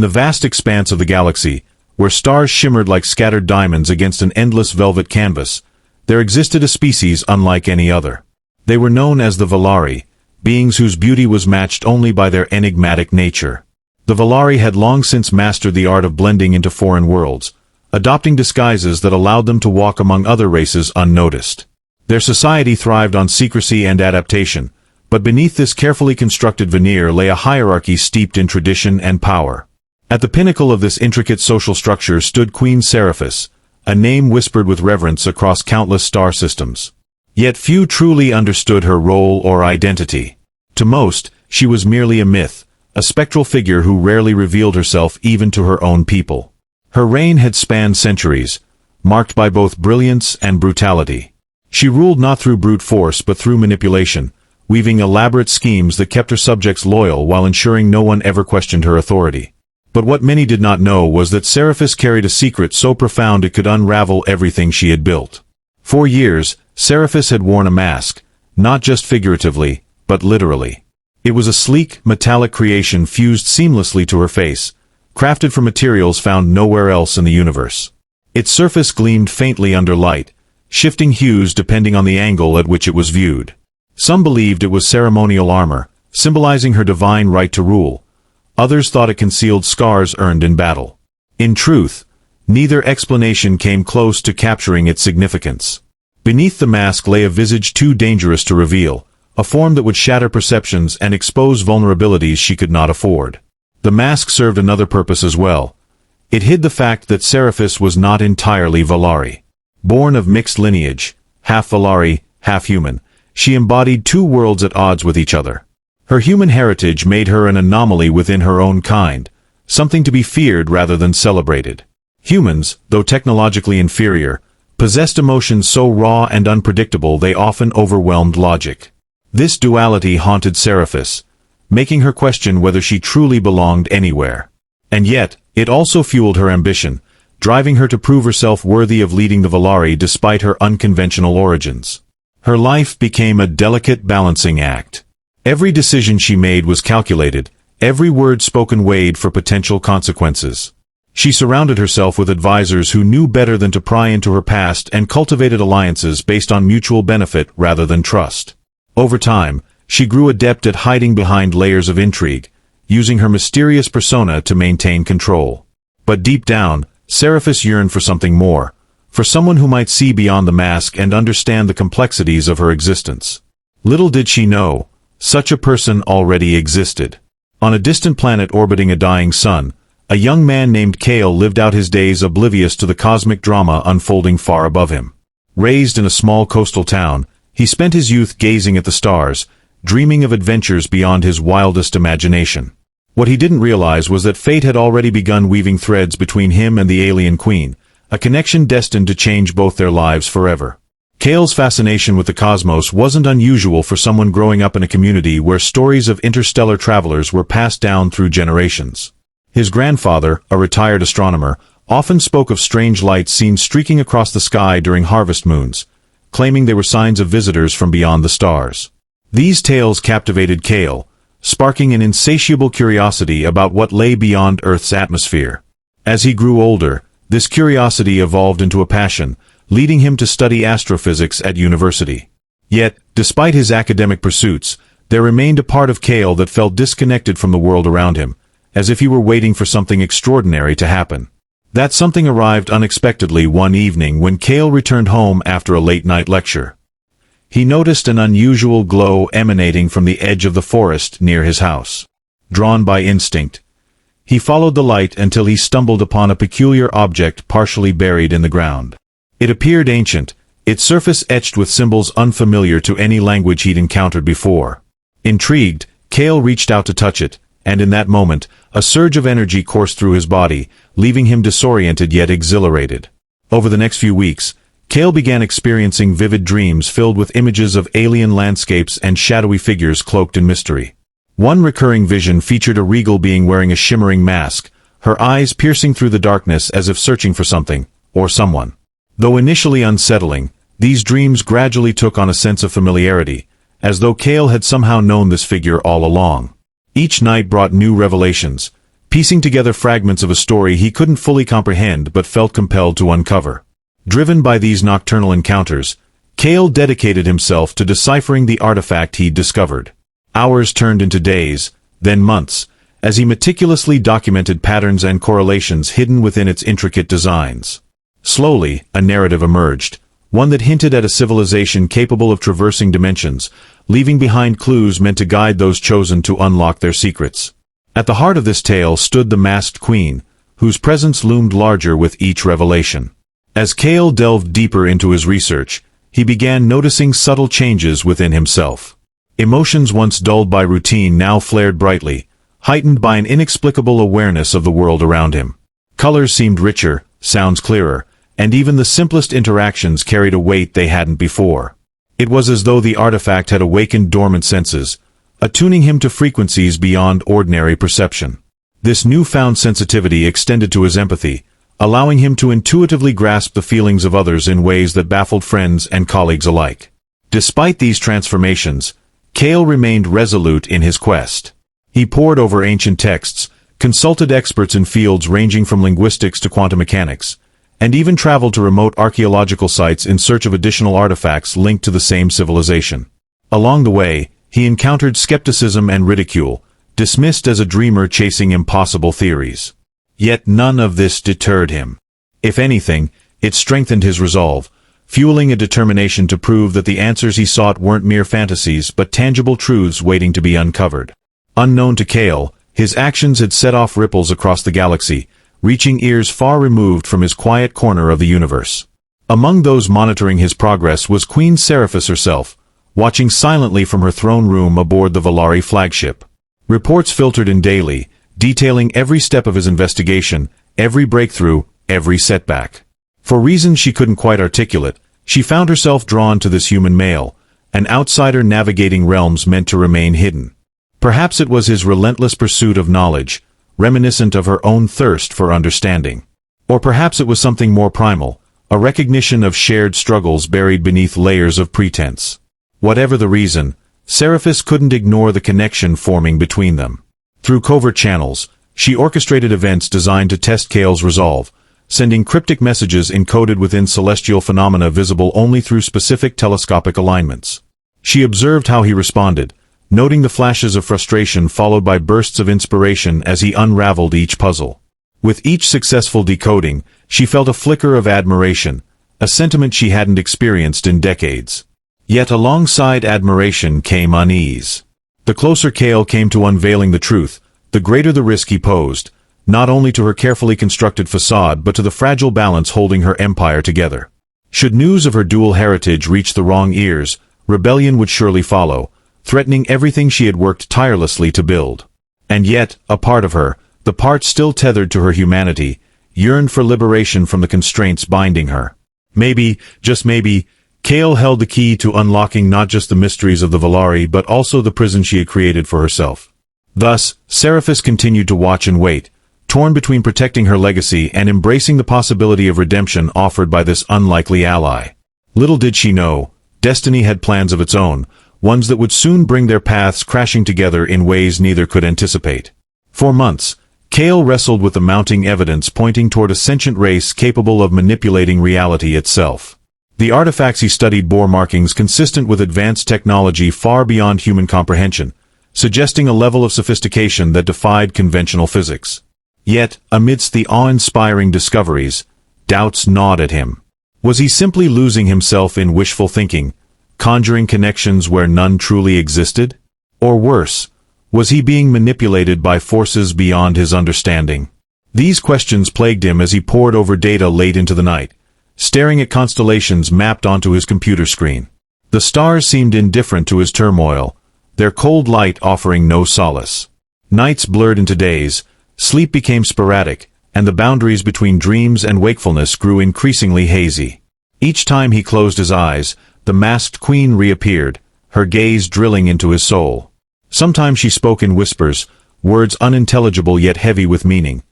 the vast expanse of the galaxy, where stars shimmered like scattered diamonds against an endless velvet canvas, there existed a species unlike any other. They were known as the Valari, beings whose beauty was matched only by their enigmatic nature. The Valari had long since mastered the art of blending into foreign worlds, adopting disguises that allowed them to walk among other races unnoticed. Their society thrived on secrecy and adaptation, but beneath this carefully constructed veneer lay a hierarchy steeped in tradition and power. At the pinnacle of this intricate social structure stood Queen Seraphis, a name whispered with reverence across countless star systems. Yet few truly understood her role or identity. To most, she was merely a myth, a spectral figure who rarely revealed herself even to her own people. Her reign had spanned centuries, marked by both brilliance and brutality. She ruled not through brute force but through manipulation, weaving elaborate schemes that kept her subjects loyal while ensuring no one ever questioned her authority. But what many did not know was that Seraphis carried a secret so profound it could unravel everything she had built. For years, Seraphis had worn a mask, not just figuratively, but literally. It was a sleek, metallic creation fused seamlessly to her face, crafted from materials found nowhere else in the universe. Its surface gleamed faintly under light, shifting hues depending on the angle at which it was viewed. Some believed it was ceremonial armor, symbolizing her divine right to rule. Others thought it concealed scars earned in battle. In truth, neither explanation came close to capturing its significance. Beneath the mask lay a visage too dangerous to reveal, a form that would shatter perceptions and expose vulnerabilities she could not afford. The mask served another purpose as well. It hid the fact that Seraphis was not entirely Valari. Born of mixed lineage, half Valari, half human, she embodied two worlds at odds with each other. Her human heritage made her an anomaly within her own kind, something to be feared rather than celebrated. Humans, though technologically inferior, possessed emotions so raw and unpredictable they often overwhelmed logic. This duality haunted Seraphis, making her question whether she truly belonged anywhere. And yet, it also fueled her ambition, driving her to prove herself worthy of leading the Valari despite her unconventional origins. Her life became a delicate balancing act. Every decision she made was calculated, every word spoken weighed for potential consequences. She surrounded herself with advisors who knew better than to pry into her past and cultivated alliances based on mutual benefit rather than trust. Over time, she grew adept at hiding behind layers of intrigue, using her mysterious persona to maintain control. But deep down, Seraphis yearned for something more, for someone who might see beyond the mask and understand the complexities of her existence. Little did she know, such a person already existed. On a distant planet orbiting a dying sun, a young man named Kale lived out his days oblivious to the cosmic drama unfolding far above him. Raised in a small coastal town, he spent his youth gazing at the stars, dreaming of adventures beyond his wildest imagination. What he didn't realize was that fate had already begun weaving threads between him and the alien queen, a connection destined to change both their lives forever. Kale's fascination with the cosmos wasn't unusual for someone growing up in a community where stories of interstellar travelers were passed down through generations. His grandfather, a retired astronomer, often spoke of strange lights seen streaking across the sky during harvest moons, claiming they were signs of visitors from beyond the stars. These tales captivated Kale, sparking an insatiable curiosity about what lay beyond Earth's atmosphere. As he grew older, this curiosity evolved into a passion, leading him to study astrophysics at university. Yet, despite his academic pursuits, there remained a part of Kale that felt disconnected from the world around him, as if he were waiting for something extraordinary to happen. That something arrived unexpectedly one evening when Kale returned home after a late-night lecture. He noticed an unusual glow emanating from the edge of the forest near his house. Drawn by instinct, he followed the light until he stumbled upon a peculiar object partially buried in the ground. It appeared ancient, its surface etched with symbols unfamiliar to any language he'd encountered before. Intrigued, Kale reached out to touch it, and in that moment, a surge of energy coursed through his body, leaving him disoriented yet exhilarated. Over the next few weeks, Kale began experiencing vivid dreams filled with images of alien landscapes and shadowy figures cloaked in mystery. One recurring vision featured a regal being wearing a shimmering mask, her eyes piercing through the darkness as if searching for something, or someone. Though initially unsettling, these dreams gradually took on a sense of familiarity, as though Kale had somehow known this figure all along. Each night brought new revelations, piecing together fragments of a story he couldn't fully comprehend but felt compelled to uncover. Driven by these nocturnal encounters, Kale dedicated himself to deciphering the artifact he'd discovered. Hours turned into days, then months, as he meticulously documented patterns and correlations hidden within its intricate designs. Slowly, a narrative emerged, one that hinted at a civilization capable of traversing dimensions, leaving behind clues meant to guide those chosen to unlock their secrets. At the heart of this tale stood the masked queen, whose presence loomed larger with each revelation. As Kale delved deeper into his research, he began noticing subtle changes within himself. Emotions once dulled by routine now flared brightly, heightened by an inexplicable awareness of the world around him. Colors seemed richer, sounds clearer, and even the simplest interactions carried a weight they hadn't before. It was as though the artifact had awakened dormant senses, attuning him to frequencies beyond ordinary perception. This newfound sensitivity extended to his empathy, allowing him to intuitively grasp the feelings of others in ways that baffled friends and colleagues alike. Despite these transformations, Kale remained resolute in his quest. He pored over ancient texts, consulted experts in fields ranging from linguistics to quantum mechanics, and even traveled to remote archaeological sites in search of additional artifacts linked to the same civilization. Along the way, he encountered skepticism and ridicule, dismissed as a dreamer chasing impossible theories. Yet none of this deterred him. If anything, it strengthened his resolve, fueling a determination to prove that the answers he sought weren't mere fantasies but tangible truths waiting to be uncovered. Unknown to Kale, his actions had set off ripples across the galaxy, reaching ears far removed from his quiet corner of the universe. Among those monitoring his progress was Queen Seraphis herself, watching silently from her throne room aboard the Valari flagship. Reports filtered in daily, detailing every step of his investigation, every breakthrough, every setback. For reasons she couldn't quite articulate, she found herself drawn to this human male, an outsider navigating realms meant to remain hidden. Perhaps it was his relentless pursuit of knowledge, reminiscent of her own thirst for understanding. Or perhaps it was something more primal, a recognition of shared struggles buried beneath layers of pretense. Whatever the reason, Seraphis couldn't ignore the connection forming between them. Through covert channels, she orchestrated events designed to test Kale's resolve, sending cryptic messages encoded within celestial phenomena visible only through specific telescopic alignments. She observed how he responded, noting the flashes of frustration followed by bursts of inspiration as he unraveled each puzzle. With each successful decoding, she felt a flicker of admiration, a sentiment she hadn't experienced in decades. Yet alongside admiration came unease. The closer Kale came to unveiling the truth, the greater the risk he posed, not only to her carefully constructed facade but to the fragile balance holding her empire together. Should news of her dual heritage reach the wrong ears, rebellion would surely follow, threatening everything she had worked tirelessly to build. And yet, a part of her, the part still tethered to her humanity, yearned for liberation from the constraints binding her. Maybe, just maybe, Kale held the key to unlocking not just the mysteries of the Valari but also the prison she had created for herself. Thus, Seraphis continued to watch and wait, torn between protecting her legacy and embracing the possibility of redemption offered by this unlikely ally. Little did she know, destiny had plans of its own, ones that would soon bring their paths crashing together in ways neither could anticipate. For months, Kale wrestled with the mounting evidence pointing toward a sentient race capable of manipulating reality itself. The artifacts he studied bore markings consistent with advanced technology far beyond human comprehension, suggesting a level of sophistication that defied conventional physics. Yet, amidst the awe-inspiring discoveries, doubts gnawed at him. Was he simply losing himself in wishful thinking, conjuring connections where none truly existed? Or worse, was he being manipulated by forces beyond his understanding? These questions plagued him as he pored over data late into the night, staring at constellations mapped onto his computer screen. The stars seemed indifferent to his turmoil, their cold light offering no solace. Nights blurred into days, sleep became sporadic, and the boundaries between dreams and wakefulness grew increasingly hazy. Each time he closed his eyes, the masked queen reappeared, her gaze drilling into his soul. Sometimes she spoke in whispers, words unintelligible yet heavy with meaning.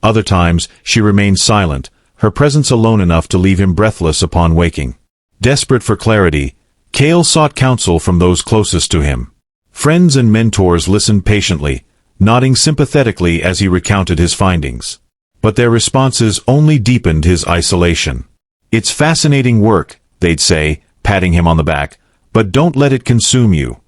Other times, she remained silent, her presence alone enough to leave him breathless upon waking. Desperate for clarity, Kale sought counsel from those closest to him. Friends and mentors listened patiently, nodding sympathetically as he recounted his findings. But their responses only deepened his isolation. "It's fascinating work," they'd say, patting him on the back, "but don't let it consume you."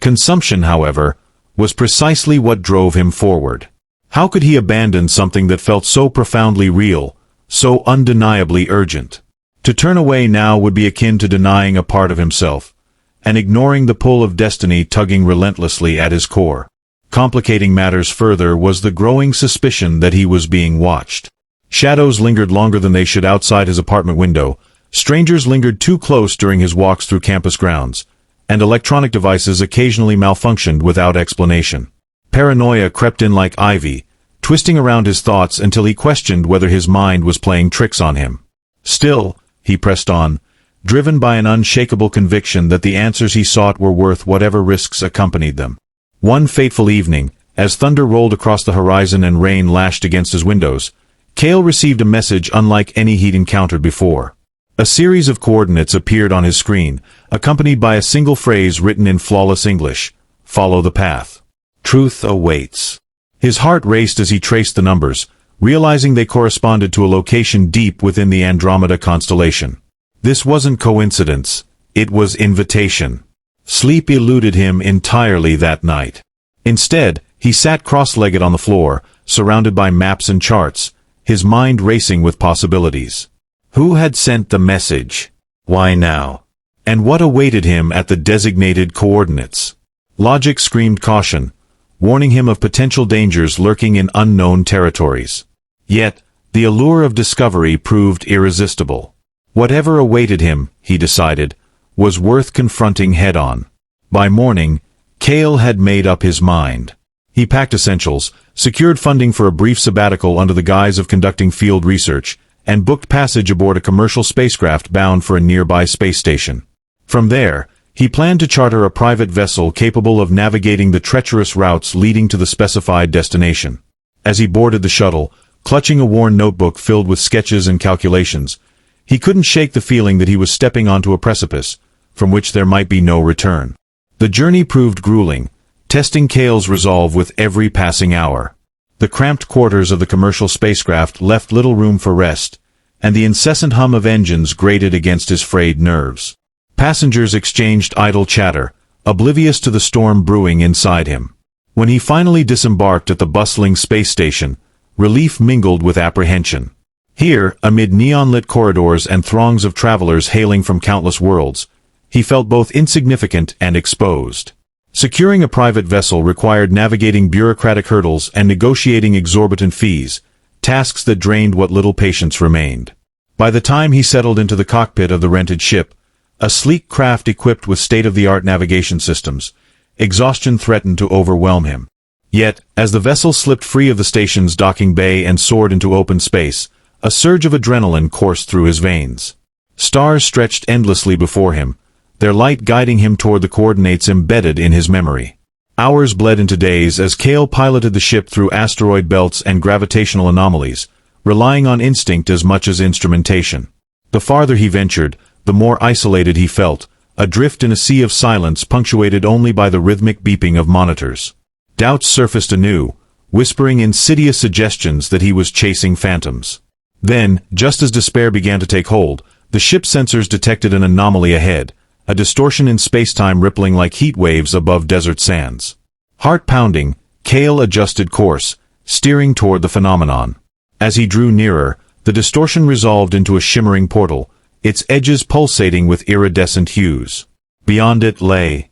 Consumption, however, was precisely what drove him forward. How could he abandon something that felt so profoundly real, so undeniably urgent? To turn away now would be akin to denying a part of himself, and ignoring the pull of destiny tugging relentlessly at his core. Complicating matters further was the growing suspicion that he was being watched. Shadows lingered longer than they should outside his apartment window, strangers lingered too close during his walks through campus grounds, and electronic devices occasionally malfunctioned without explanation. Paranoia crept in like ivy, twisting around his thoughts until he questioned whether his mind was playing tricks on him. Still, he pressed on, driven by an unshakable conviction that the answers he sought were worth whatever risks accompanied them. One fateful evening, as thunder rolled across the horizon and rain lashed against his windows, Cale received a message unlike any he'd encountered before. A series of coordinates appeared on his screen, accompanied by a single phrase written in flawless English: "Follow the path. Truth awaits." His heart raced as he traced the numbers, realizing they corresponded to a location deep within the Andromeda constellation. This wasn't coincidence, it was invitation. Sleep eluded him entirely that night. Instead, he sat cross-legged on the floor, surrounded by maps and charts, his mind racing with possibilities. Who had sent the message? Why now? And what awaited him at the designated coordinates? Logic screamed caution, warning him of potential dangers lurking in unknown territories. Yet, the allure of discovery proved irresistible. Whatever awaited him, he decided, was worth confronting head-on. By morning, Cale had made up his mind. He packed essentials, secured funding for a brief sabbatical under the guise of conducting field research, and booked passage aboard a commercial spacecraft bound for a nearby space station. From there, he planned to charter a private vessel capable of navigating the treacherous routes leading to the specified destination. As he boarded the shuttle, clutching a worn notebook filled with sketches and calculations, he couldn't shake the feeling that he was stepping onto a precipice, from which there might be no return. The journey proved grueling, testing Cale's resolve with every passing hour. The cramped quarters of the commercial spacecraft left little room for rest, and the incessant hum of engines grated against his frayed nerves. Passengers exchanged idle chatter, oblivious to the storm brewing inside him. When he finally disembarked at the bustling space station, relief mingled with apprehension. Here, amid neon-lit corridors and throngs of travelers hailing from countless worlds, he felt both insignificant and exposed. Securing a private vessel required navigating bureaucratic hurdles and negotiating exorbitant fees, tasks that drained what little patience remained. By the time he settled into the cockpit of the rented ship, a sleek craft equipped with state-of-the-art navigation systems, exhaustion threatened to overwhelm him. Yet, as the vessel slipped free of the station's docking bay and soared into open space, a surge of adrenaline coursed through his veins. Stars stretched endlessly before him, their light guiding him toward the coordinates embedded in his memory. Hours bled into days as Cale piloted the ship through asteroid belts and gravitational anomalies, relying on instinct as much as instrumentation. The farther he ventured, the more isolated he felt, adrift in a sea of silence punctuated only by the rhythmic beeping of monitors. Doubts surfaced anew, whispering insidious suggestions that he was chasing phantoms. Then, just as despair began to take hold, the ship's sensors detected an anomaly ahead, a distortion in space-time rippling like heat waves above desert sands. Heart-pounding, Cale adjusted course, steering toward the phenomenon. As he drew nearer, the distortion resolved into a shimmering portal, its edges pulsating with iridescent hues. Beyond it lay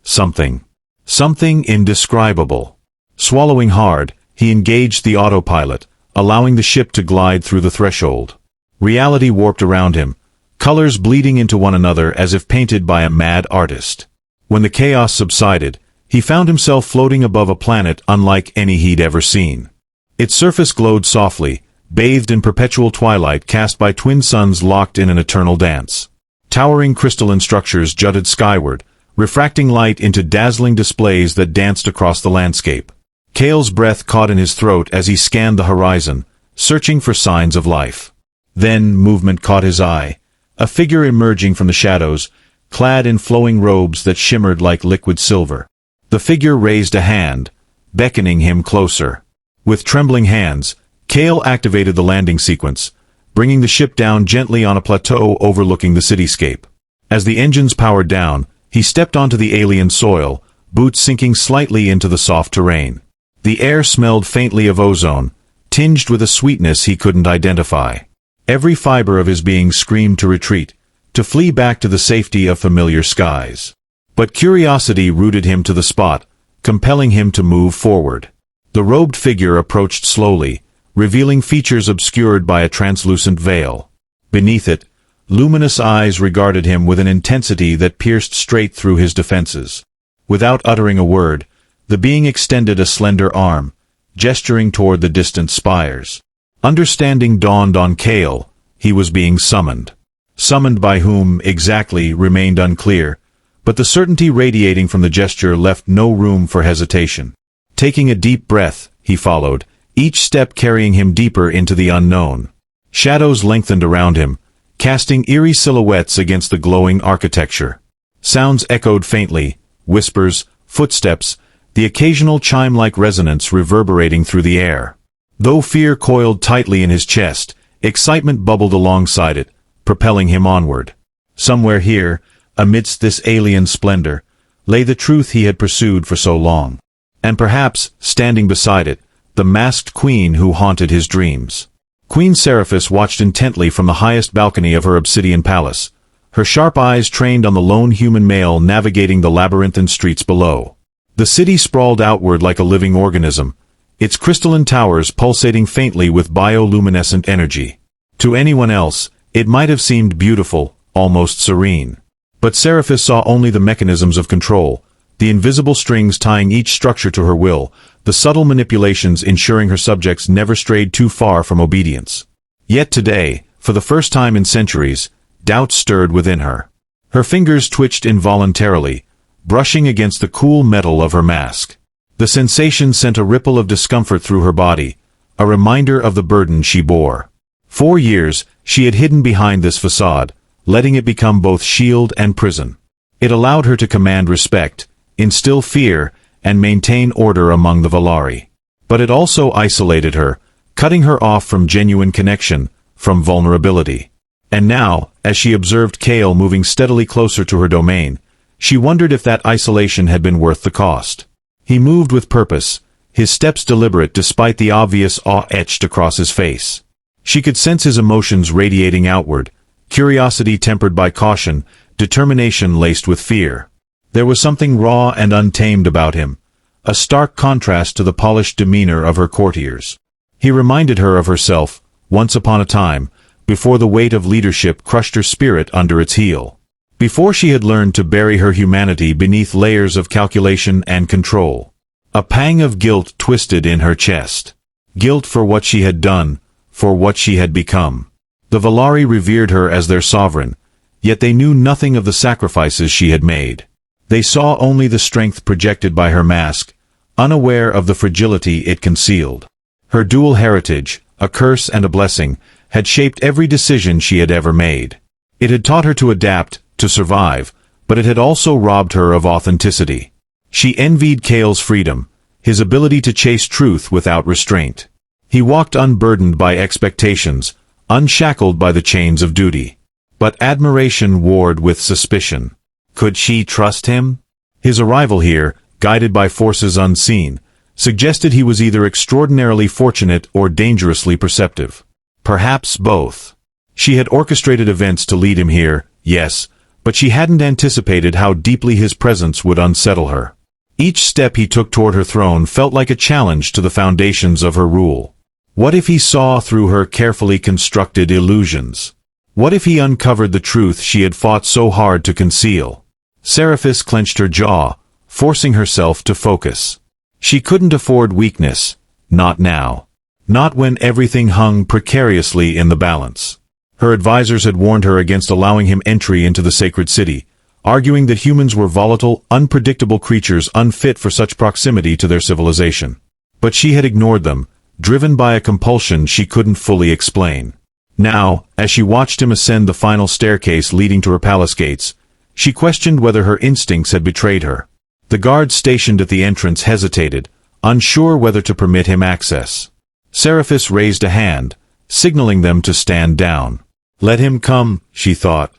something. Something indescribable. Swallowing hard, he engaged the autopilot, allowing the ship to glide through the threshold. Reality warped around him, colors bleeding into one another as if painted by a mad artist. When the chaos subsided, he found himself floating above a planet unlike any he'd ever seen. Its surface glowed softly, bathed in perpetual twilight cast by twin suns locked in an eternal dance. Towering crystalline structures jutted skyward, refracting light into dazzling displays that danced across the landscape. Cale's breath caught in his throat as he scanned the horizon, searching for signs of life. Then movement caught his eye, a figure emerging from the shadows, clad in flowing robes that shimmered like liquid silver. The figure raised a hand, beckoning him closer. With trembling hands, Kale activated the landing sequence, bringing the ship down gently on a plateau overlooking the cityscape. As the engines powered down, he stepped onto the alien soil, boots sinking slightly into the soft terrain. The air smelled faintly of ozone, tinged with a sweetness he couldn't identify. Every fiber of his being screamed to retreat, to flee back to the safety of familiar skies. But curiosity rooted him to the spot, compelling him to move forward. The robed figure approached slowly, revealing features obscured by a translucent veil. Beneath it, luminous eyes regarded him with an intensity that pierced straight through his defenses. Without uttering a word, the being extended a slender arm, gesturing toward the distant spires. Understanding dawned on Kale. He was being summoned. Summoned by whom exactly remained unclear, but the certainty radiating from the gesture left no room for hesitation. Taking a deep breath, he followed, each step carrying him deeper into the unknown. Shadows lengthened around him, casting eerie silhouettes against the glowing architecture. Sounds echoed faintly, whispers, footsteps, the occasional chime-like resonance reverberating through the air. Though fear coiled tightly in his chest, excitement bubbled alongside it, propelling him onward. Somewhere here, amidst this alien splendor, lay the truth he had pursued for so long. And perhaps, standing beside it, the masked queen who haunted his dreams. Queen Seraphis watched intently from the highest balcony of her obsidian palace, her sharp eyes trained on the lone human male navigating the labyrinthine streets below. The city sprawled outward like a living organism, its crystalline towers pulsating faintly with bioluminescent energy. To anyone else, it might have seemed beautiful, almost serene. But Seraphis saw only the mechanisms of control, the invisible strings tying each structure to her will, the subtle manipulations ensuring her subjects never strayed too far from obedience. Yet today, for the first time in centuries, doubt stirred within her. Her fingers twitched involuntarily, brushing against the cool metal of her mask. The sensation sent a ripple of discomfort through her body, a reminder of the burden she bore. 4 years, she had hidden behind this facade, letting it become both shield and prison. It allowed her to command respect, instill fear, and maintain order among the Valari. But it also isolated her, cutting her off from genuine connection, from vulnerability. And now, as she observed Kale moving steadily closer to her domain, she wondered if that isolation had been worth the cost. He moved with purpose, his steps deliberate despite the obvious awe etched across his face. She could sense his emotions radiating outward, curiosity tempered by caution, determination laced with fear. There was something raw and untamed about him, a stark contrast to the polished demeanor of her courtiers. He reminded her of herself, once upon a time, before the weight of leadership crushed her spirit under its heel. Before she had learned to bury her humanity beneath layers of calculation and control. A pang of guilt twisted in her chest. Guilt for what she had done, for what she had become. The Valari revered her as their sovereign, yet they knew nothing of the sacrifices she had made. They saw only the strength projected by her mask, unaware of the fragility it concealed. Her dual heritage, a curse and a blessing, had shaped every decision she had ever made. It had taught her to adapt, to survive, but it had also robbed her of authenticity. She envied Kale's freedom, his ability to chase truth without restraint. He walked unburdened by expectations, unshackled by the chains of duty. But admiration warred with suspicion. Could she trust him? His arrival here, guided by forces unseen, suggested he was either extraordinarily fortunate or dangerously perceptive. Perhaps both. She had orchestrated events to lead him here, yes, but she hadn't anticipated how deeply his presence would unsettle her. Each step he took toward her throne felt like a challenge to the foundations of her rule. What if he saw through her carefully constructed illusions? What if he uncovered the truth she had fought so hard to conceal? Seraphis clenched her jaw, forcing herself to focus. She couldn't afford weakness, not now. Not when everything hung precariously in the balance. Her advisors had warned her against allowing him entry into the sacred city, arguing that humans were volatile, unpredictable creatures unfit for such proximity to their civilization. But she had ignored them, driven by a compulsion she couldn't fully explain. Now, as she watched him ascend the final staircase leading to her palace gates, she questioned whether her instincts had betrayed her. The guards stationed at the entrance hesitated, unsure whether to permit him access. Seraphis raised a hand, signaling them to stand down. Let him come, she thought.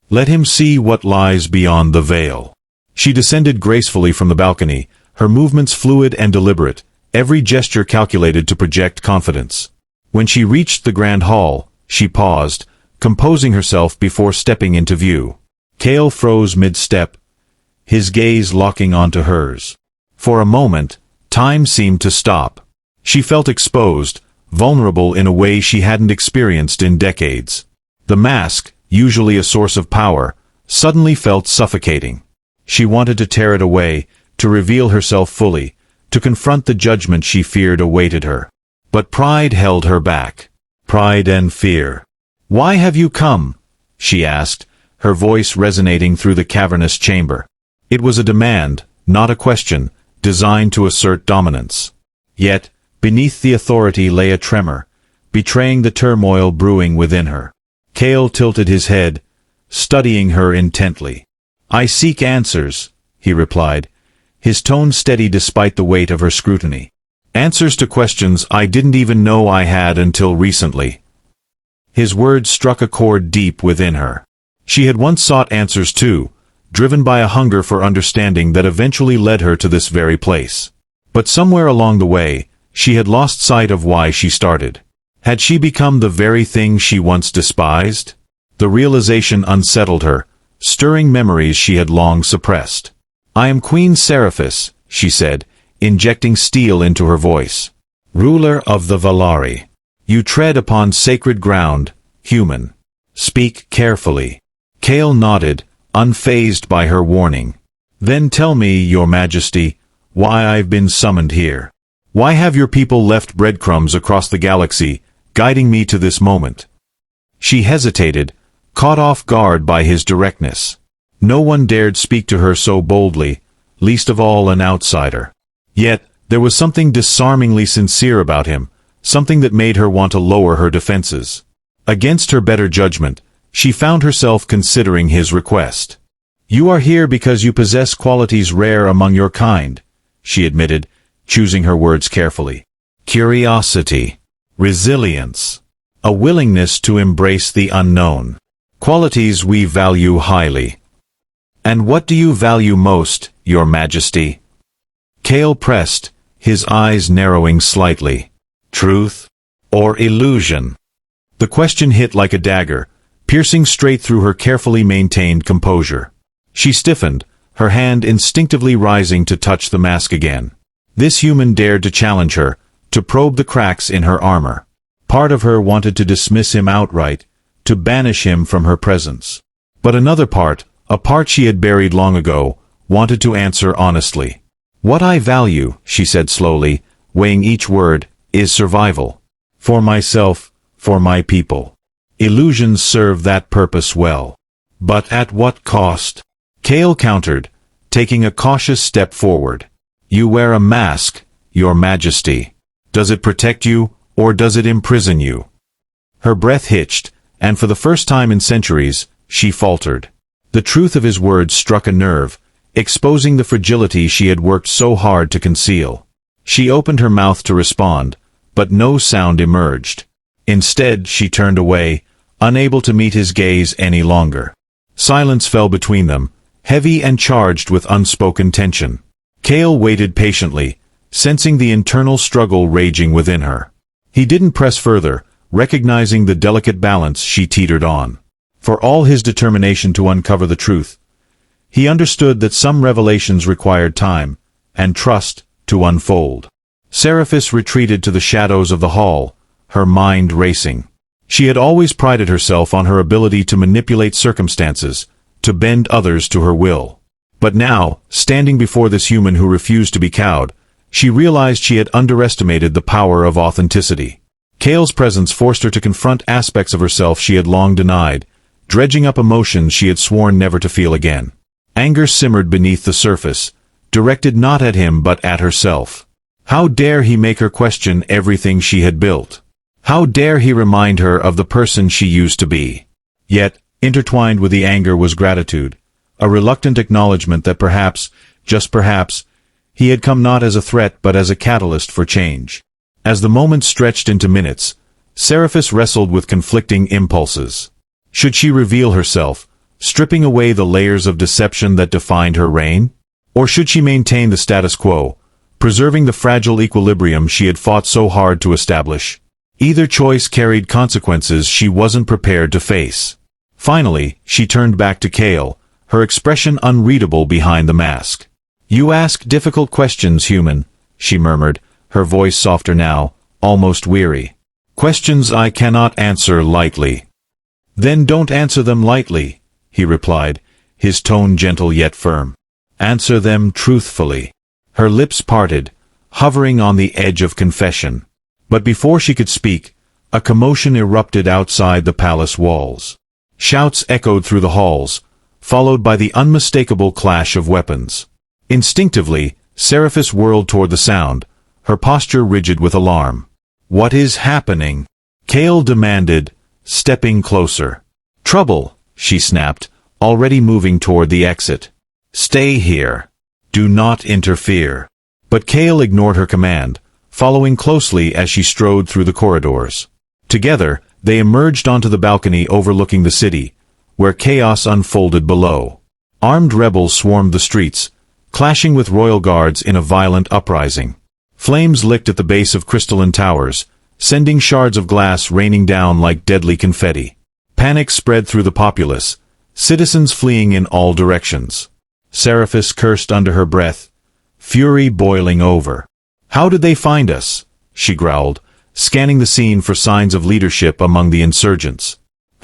Let him see what lies beyond the veil. She descended gracefully from the balcony, her movements fluid and deliberate, every gesture calculated to project confidence. When she reached the grand hall, she paused, composing herself before stepping into view. Kale froze mid-step, his gaze locking onto hers. For a moment, time seemed to stop. She felt exposed, vulnerable in a way she hadn't experienced in decades. The mask, usually a source of power, suddenly felt suffocating. She wanted to tear it away, to reveal herself fully, to confront the judgment she feared awaited her. But pride held her back. Pride and fear. "Why have you come?" she asked, her voice resonating through the cavernous chamber. It was a demand, not a question, designed to assert dominance. Yet, beneath the authority lay a tremor, betraying the turmoil brewing within her. Kale tilted his head, studying her intently. "I seek answers," he replied, his tone steady despite the weight of her scrutiny. "Answers to questions I didn't even know I had until recently." His words struck a chord deep within her. She had once sought answers too, driven by a hunger for understanding that eventually led her to this very place. But somewhere along the way, she had lost sight of why she started. Had she become the very thing she once despised? The realization unsettled her, stirring memories she had long suppressed. "I am Queen Seraphis," she said, injecting steel into her voice. "Ruler of the Valari. You tread upon sacred ground, human. Speak carefully." Kale nodded, unfazed by her warning. "Then tell me, Your Majesty, why I've been summoned here. Why have your people left breadcrumbs across the galaxy, guiding me to this moment?" She hesitated, caught off guard by his directness. No one dared speak to her so boldly, least of all an outsider. Yet, there was something disarmingly sincere about him, something that made her want to lower her defenses. Against her better judgment, she found herself considering his request. "You are here because you possess qualities rare among your kind," she admitted, choosing her words carefully. "Curiosity, resilience, a willingness to embrace the unknown. Qualities we value highly." "And what do you value most, Your Majesty?" Kale pressed, his eyes narrowing slightly. "Truth or illusion?" The question hit like a dagger, piercing straight through her carefully maintained composure. She stiffened, her hand instinctively rising to touch the mask again. This human dared to challenge her, to probe the cracks in her armor. Part of her wanted to dismiss him outright, to banish him from her presence. But another part, a part she had buried long ago, wanted to answer honestly. "What I value," she said slowly, weighing each word, "is survival. For myself, for my people. Illusions serve that purpose well. But at what cost?" Kale countered, taking a cautious step forward. "You wear a mask, Your Majesty. Does it protect you, or does it imprison you?" Her breath hitched, and for the first time in centuries, she faltered. The truth of his words struck a nerve, exposing the fragility she had worked so hard to conceal. She opened her mouth to respond, but no sound emerged. Instead, she turned away, unable to meet his gaze any longer. Silence fell between them, heavy and charged with unspoken tension. Kale waited patiently, sensing the internal struggle raging within her. He didn't press further, recognizing the delicate balance she teetered on. For all his determination to uncover the truth, he understood that some revelations required time, and trust, to unfold. Seraphis retreated to the shadows of the hall, her mind racing. She had always prided herself on her ability to manipulate circumstances, to bend others to her will. But now, standing before this human who refused to be cowed, she realized she had underestimated the power of authenticity. Kale's presence forced her to confront aspects of herself she had long denied, dredging up emotions she had sworn never to feel again. Anger simmered beneath the surface, directed not at him but at herself. How dare he make her question everything she had built? How dare he remind her of the person she used to be? Yet, intertwined with the anger was gratitude, a reluctant acknowledgement that perhaps, just perhaps, He had come not as a threat but as a catalyst for change. As the moment stretched into minutes, Seriphus wrestled with conflicting impulses. Should she reveal herself, stripping away the layers of deception that defined her reign? Or should she maintain the status quo, preserving the fragile equilibrium she had fought so hard to establish? Either choice carried consequences she wasn't prepared to face. Finally, she turned back to Kale, her expression unreadable behind the mask. "You ask difficult questions, human," she murmured, her voice softer now, almost weary. "Questions I cannot answer lightly." "Then don't answer them lightly," he replied, his tone gentle yet firm. "Answer them truthfully." Her lips parted, hovering on the edge of confession. But before she could speak, a commotion erupted outside the palace walls. Shouts echoed through the halls, followed by the unmistakable clash of weapons. Instinctively, Seriphus whirled toward the sound, her posture rigid with alarm. "What is happening?" Kale demanded, stepping closer. "Trouble," she snapped, already moving toward the exit. "Stay here. Do not interfere." But Kale ignored her command, following closely as she strode through the corridors. Together, they emerged onto the balcony overlooking the city, where chaos unfolded below. Armed rebels swarmed the streets, clashing with royal guards in a violent uprising. Flames licked at the base of crystalline towers, sending shards of glass raining down like deadly confetti. Panic spread through the populace, citizens fleeing in all directions. Seriphus cursed under her breath, fury boiling over. "How did they find us?" she growled, scanning the scene for signs of leadership among the insurgents.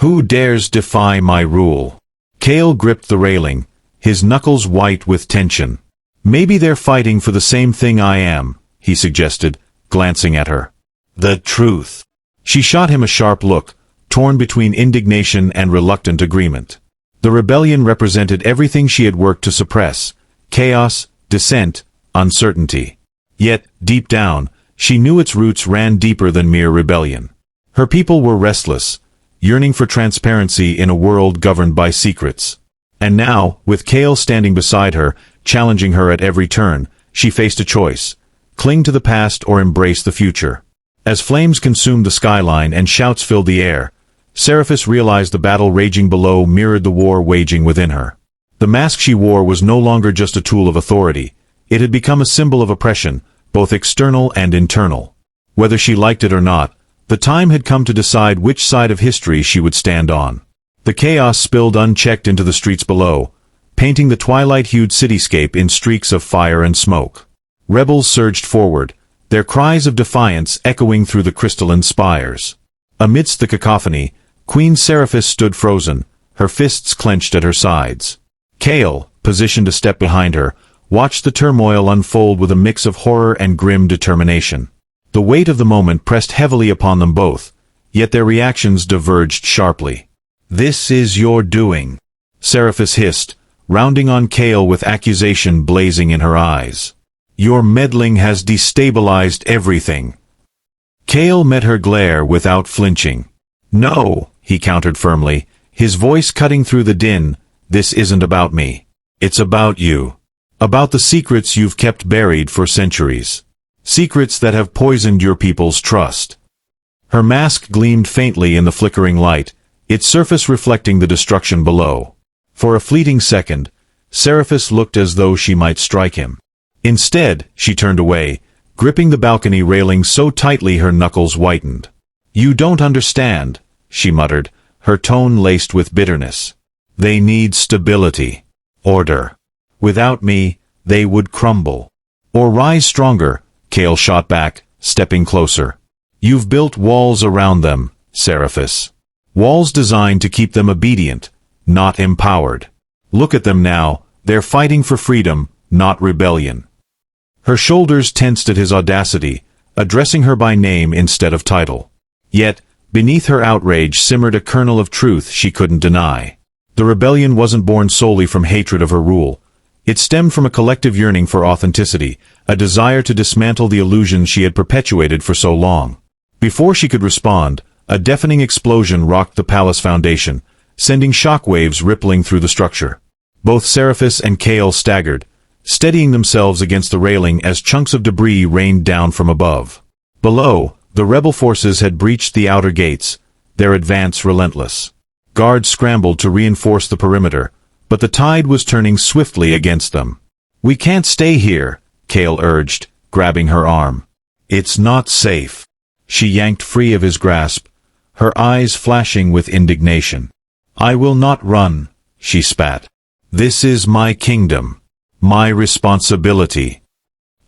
"Who dares defy my rule?" Kale gripped the railing, his knuckles white with tension. "Maybe they're fighting for the same thing I am," he suggested, glancing at her. "The truth." She shot him a sharp look, torn between indignation and reluctant agreement. The rebellion represented everything she had worked to suppress: chaos, dissent, uncertainty. Yet, deep down, she knew its roots ran deeper than mere rebellion. Her people were restless, yearning for transparency in a world governed by secrets. And now, with Kale standing beside her, challenging her at every turn, she faced a choice: cling to the past or embrace the future. As flames consumed the skyline and shouts filled the air, Seriphus realized the battle raging below mirrored the war waging within her. The mask she wore was no longer just a tool of authority. It had become a symbol of oppression, both external and internal. Whether she liked it or not, the time had come to decide which side of history she would stand on. The chaos spilled unchecked into the streets below, painting the twilight-hued cityscape in streaks of fire and smoke. Rebels surged forward, their cries of defiance echoing through the crystalline spires. Amidst the cacophony, Queen Seriphus stood frozen, her fists clenched at her sides. Kale, positioned a step behind her, watched the turmoil unfold with a mix of horror and grim determination. The weight of the moment pressed heavily upon them both, yet their reactions diverged sharply. "This is your doing," Seriphus hissed, rounding on Kale with accusation blazing in her eyes. "Your meddling has destabilized everything." Kale met her glare without flinching. "No," he countered firmly, his voice cutting through the din, "this isn't about me. It's about you. About the secrets you've kept buried for centuries. Secrets that have poisoned your people's trust." Her mask gleamed faintly in the flickering light, its surface reflecting the destruction below. For a fleeting second, Seriphus looked as though she might strike him. Instead, she turned away, gripping the balcony railing so tightly her knuckles whitened. "You don't understand," she muttered, her tone laced with bitterness. "They need stability. Order. Without me, they would crumble. Or rise stronger," Kale shot back, stepping closer. "You've built walls around them, Seriphus. Walls designed to keep them obedient, not empowered. Look at them now, they're fighting for freedom, not rebellion." Her shoulders tensed at his audacity, addressing her by name instead of title. Yet, beneath her outrage simmered a kernel of truth she couldn't deny. The rebellion wasn't born solely from hatred of her rule. It stemmed from a collective yearning for authenticity, a desire to dismantle the illusions she had perpetuated for so long. Before she could respond, a deafening explosion rocked the palace foundation, sending shockwaves rippling through the structure. Both Seriphus and Kale staggered, steadying themselves against the railing as chunks of debris rained down from above. Below, the rebel forces had breached the outer gates, their advance relentless. Guards scrambled to reinforce the perimeter, but the tide was turning swiftly against them. "We can't stay here," Cale urged, grabbing her arm. "It's not safe." She yanked free of his grasp, her eyes flashing with indignation. "I will not run," she spat. "This is my kingdom. My responsibility."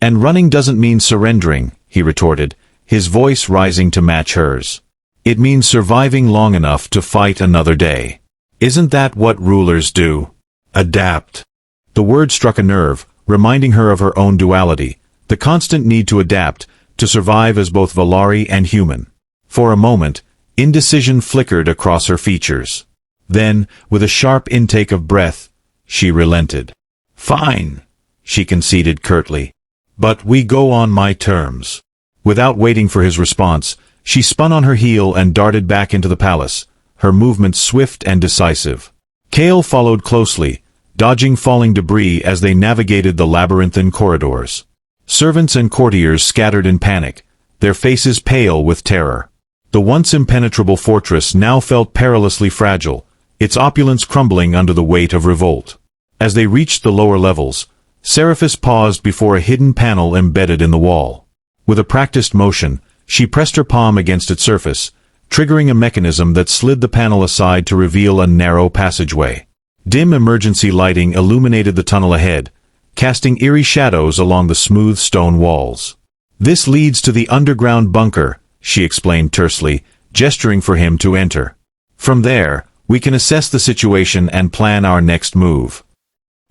"And running doesn't mean surrendering," he retorted, his voice rising to match hers. "It means surviving long enough to fight another day. Isn't that what rulers do? Adapt." The word struck a nerve, reminding her of her own duality, the constant need to adapt, to survive as both Valari and human. For a moment, indecision flickered across her features. Then, with a sharp intake of breath, she relented. "Fine," she conceded curtly. "But we go on my terms." Without waiting for his response, she spun on her heel and darted back into the palace, her movements swift and decisive. Cale followed closely, dodging falling debris as they navigated the labyrinthine corridors. Servants and courtiers scattered in panic, their faces pale with terror. The once impenetrable fortress now felt perilously fragile, its opulence crumbling under the weight of revolt. As they reached the lower levels, Seraphis paused before a hidden panel embedded in the wall. With a practiced motion, she pressed her palm against its surface, triggering a mechanism that slid the panel aside to reveal a narrow passageway. Dim emergency lighting illuminated the tunnel ahead, casting eerie shadows along the smooth stone walls. "This leads to the underground bunker," she explained tersely, gesturing for him to enter. "From there, we can assess the situation and plan our next move."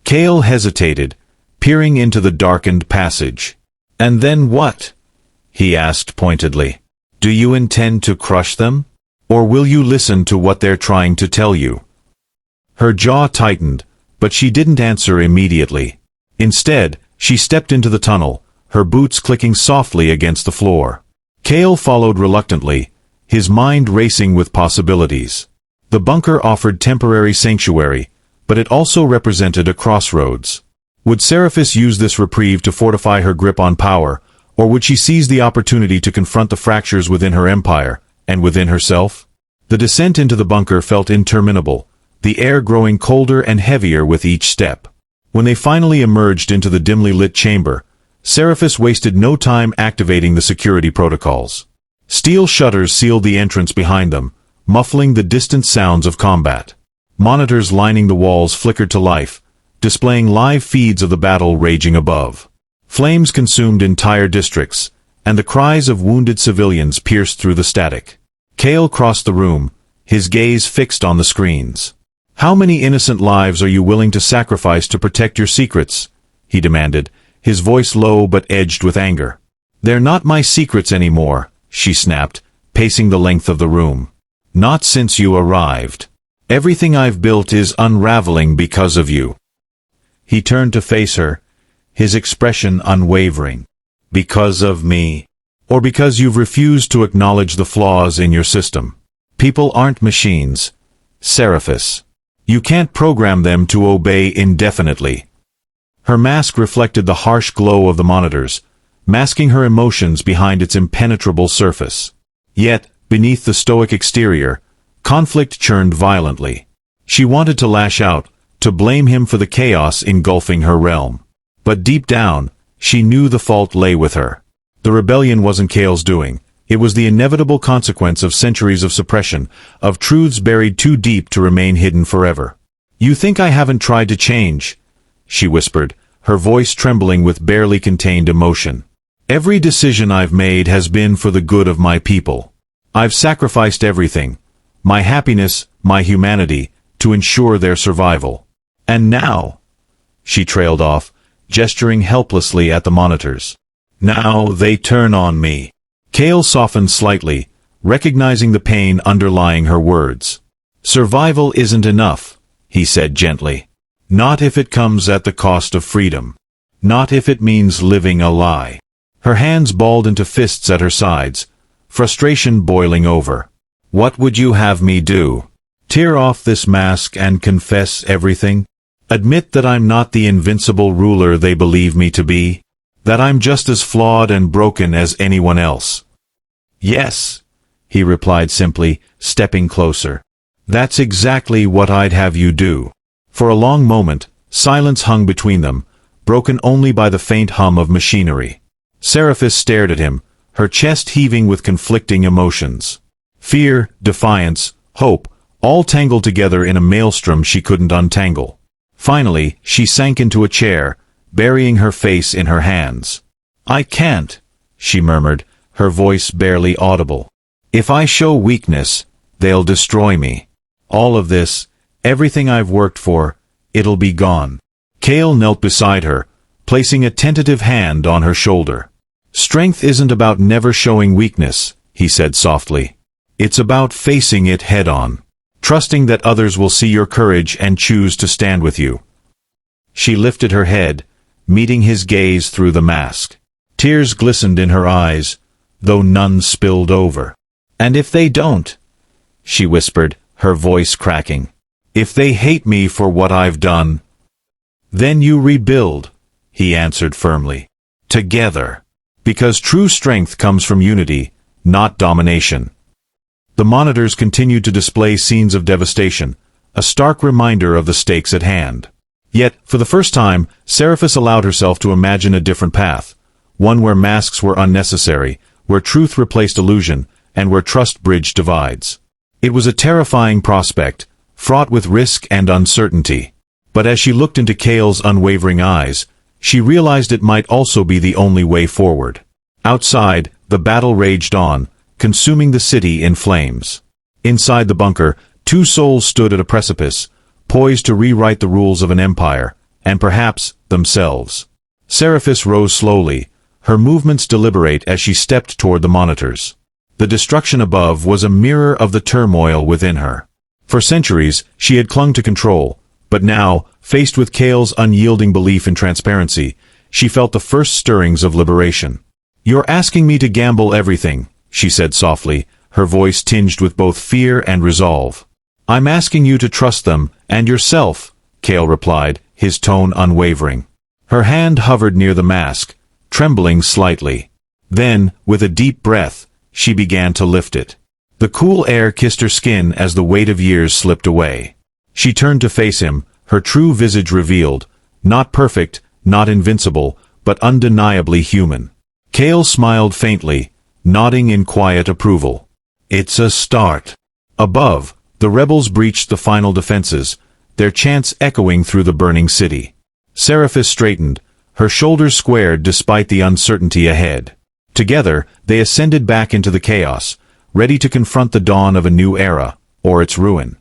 Cale hesitated, peering into the darkened passage. "And then what?" he asked pointedly. "Do you intend to crush them? Or will you listen to what they're trying to tell you?" Her jaw tightened, but she didn't answer immediately. Instead, she stepped into the tunnel, her boots clicking softly against the floor. Cale followed reluctantly, his mind racing with possibilities. The bunker offered temporary sanctuary, but it also represented a crossroads. Would Seraphis use this reprieve to fortify her grip on power, or would she seize the opportunity to confront the fractures within her empire, and within herself? The descent into the bunker felt interminable, the air growing colder and heavier with each step. When they finally emerged into the dimly lit chamber, Seraphis wasted no time activating the security protocols. Steel shutters sealed the entrance behind them, muffling the distant sounds of combat. Monitors lining the walls flickered to life, displaying live feeds of the battle raging above. Flames consumed entire districts, and the cries of wounded civilians pierced through the static. Cale crossed the room, his gaze fixed on the screens. "How many innocent lives are you willing to sacrifice to protect your secrets?" he demanded, his voice low but edged with anger. "They're not my secrets anymore," she snapped, pacing the length of the room. "Not since you arrived. Everything I've built is unraveling because of you." He turned to face her, his expression unwavering. "Because of me? Or because you've refused to acknowledge the flaws in your system? People aren't machines, Seraphis. You can't program them to obey indefinitely." Her mask reflected the harsh glow of the monitors, masking her emotions behind its impenetrable surface. Yet, beneath the stoic exterior, conflict churned violently. She wanted to lash out, to blame him for the chaos engulfing her realm. But deep down, she knew the fault lay with her. The rebellion wasn't Cale's doing. It was the inevitable consequence of centuries of suppression, of truths buried too deep to remain hidden forever. "You think I haven't tried to change?" she whispered, her voice trembling with barely contained emotion. "Every decision I've made has been for the good of my people. I've sacrificed everything, my happiness, my humanity, to ensure their survival. And now," she trailed off, gesturing helplessly at the monitors. "Now they turn on me." Cale softened slightly, recognizing the pain underlying her words. "Survival isn't enough," he said gently. "Not if it comes at the cost of freedom. Not if it means living a lie." Her hands balled into fists at her sides, frustration boiling over. "What would you have me do? Tear off this mask and confess everything? Admit that I'm not the invincible ruler they believe me to be, that I'm just as flawed and broken as anyone else. Yes, he replied simply, stepping closer. That's exactly what I'd have you do. For a long moment, silence hung between them, broken only by the faint hum of machinery. Seraphis stared at him, her chest heaving with conflicting emotions. Fear, defiance, hope, all tangled together in a maelstrom she couldn't untangle. Finally, she sank into a chair, burying her face in her hands. I can't, she murmured, her voice barely audible. If I show weakness, they'll destroy me. All of this, everything I've worked for, it'll be gone. Cale knelt beside her, placing a tentative hand on her shoulder. Strength isn't about never showing weakness, he said softly. It's about facing it head-on. Trusting that others will see your courage and choose to stand with you. She lifted her head, meeting his gaze through the mask. Tears glistened in her eyes, though none spilled over. And if they don't, she whispered, her voice cracking. If they hate me for what I've done, then you rebuild, he answered firmly. Together. Because true strength comes from unity, not domination. The monitors continued to display scenes of devastation, a stark reminder of the stakes at hand. Yet, for the first time, Seraphis allowed herself to imagine a different path, one where masks were unnecessary, where truth replaced illusion, and where trust bridged divides. It was a terrifying prospect, fraught with risk and uncertainty. But as she looked into Cale's unwavering eyes, she realized it might also be the only way forward. Outside, the battle raged on, consuming the city in flames. Inside the bunker, two souls stood at a precipice, poised to rewrite the rules of an empire, and perhaps themselves. Seraphis rose slowly, her movements deliberate as she stepped toward the monitors. The destruction above was a mirror of the turmoil within her. For centuries, she had clung to control, but now, faced with Cale's unyielding belief in transparency, she felt the first stirrings of liberation. You're asking me to gamble everything, she said softly, her voice tinged with both fear and resolve. I'm asking you to trust them, and yourself, Cale replied, his tone unwavering. Her hand hovered near the mask, trembling slightly. Then, with a deep breath, she began to lift it. The cool air kissed her skin as the weight of years slipped away. She turned to face him, her true visage revealed, not perfect, not invincible, but undeniably human. Cale smiled faintly, nodding in quiet approval. It's a start. Above, the rebels breached the final defenses, their chants echoing through the burning city. Seraphis straightened, her shoulders squared despite the uncertainty ahead. Together, they ascended back into the chaos, ready to confront the dawn of a new era, or its ruin.